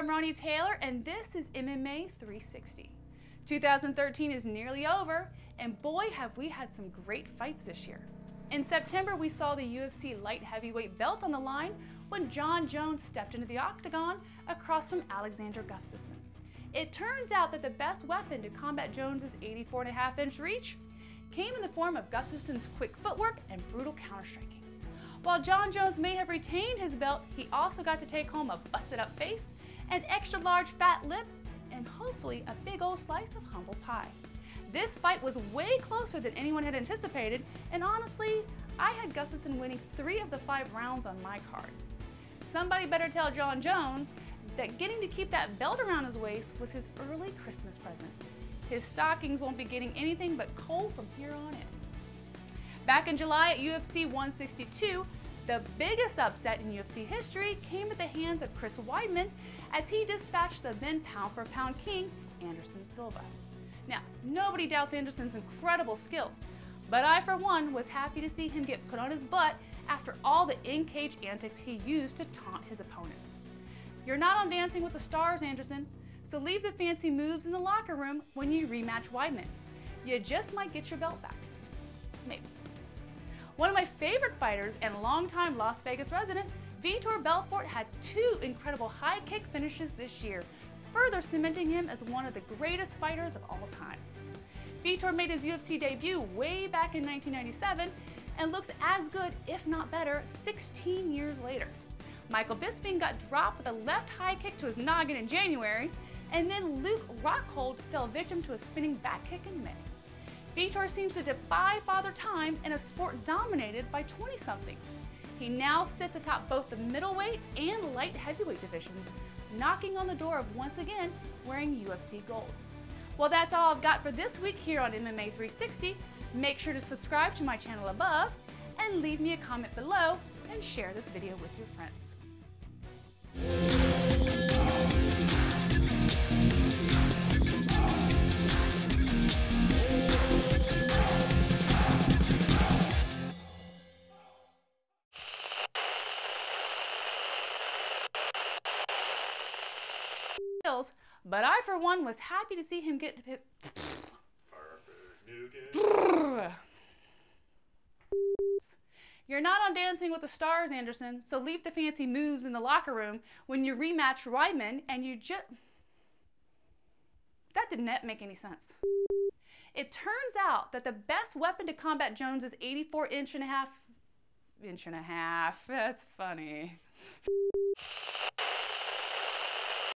I'm Roni Taylor, and this is MMA 360. 2013 is nearly over, and boy have we had some great fights this year. In September, we saw the UFC light heavyweight belt on the line when Jon Jones stepped into the octagon across from Alexander Gustafsson. It turns out that the best weapon to combat Jones's 84.5-inch reach came in the form of Gustafsson's quick footwork and brutal counterstriking. While Jon Jones may have retained his belt, he also got to take home a busted up face, an extra large fat lip, and hopefully a big old slice of humble pie. This fight was way closer than anyone had anticipated, and honestly, I had Gustafsson winning 3 of the 5 rounds on my card. Somebody better tell Jon Jones that getting to keep that belt around his waist was his early Christmas present. His stockings won't be getting anything but coal from here on in. Back in July at UFC 162, the biggest upset in UFC history came at the hands of Chris Weidman as he dispatched the then pound-for-pound king, Anderson Silva. Now, nobody doubts Anderson's incredible skills, but I, for one, was happy to see him get put on his butt after all the in-cage antics he used to taunt his opponents. You're not on Dancing with the Stars, Anderson, so leave the fancy moves in the locker room when you rematch Weidman. You just might get your belt back. Maybe. One of my favorite fighters and longtime Las Vegas resident, Vitor Belfort, had 2 incredible high kick finishes this year, further cementing him as one of the greatest fighters of all time. Vitor made his UFC debut way back in 1997 and looks as good, if not better, 16 years later. Michael Bisping got dropped with a left high kick to his noggin in January, and then Luke Rockhold fell victim to a spinning back kick in May. Vitor seems to defy Father Time in a sport dominated by 20-somethings. He now sits atop both the middleweight and light heavyweight divisions, knocking on the door of once again wearing UFC gold. Well, that's all I've got for this week here on MMA 360. Make sure to subscribe to my channel above and leave me a comment below and share this video with your friends. But I, for one, was happy to see him get to You're not on Dancing with the Stars, Anderson, so leave the fancy moves in the locker room when you rematch Weidman and you That did not make any sense. It turns out that the best weapon to combat Jones's 84.5 inch, that's funny.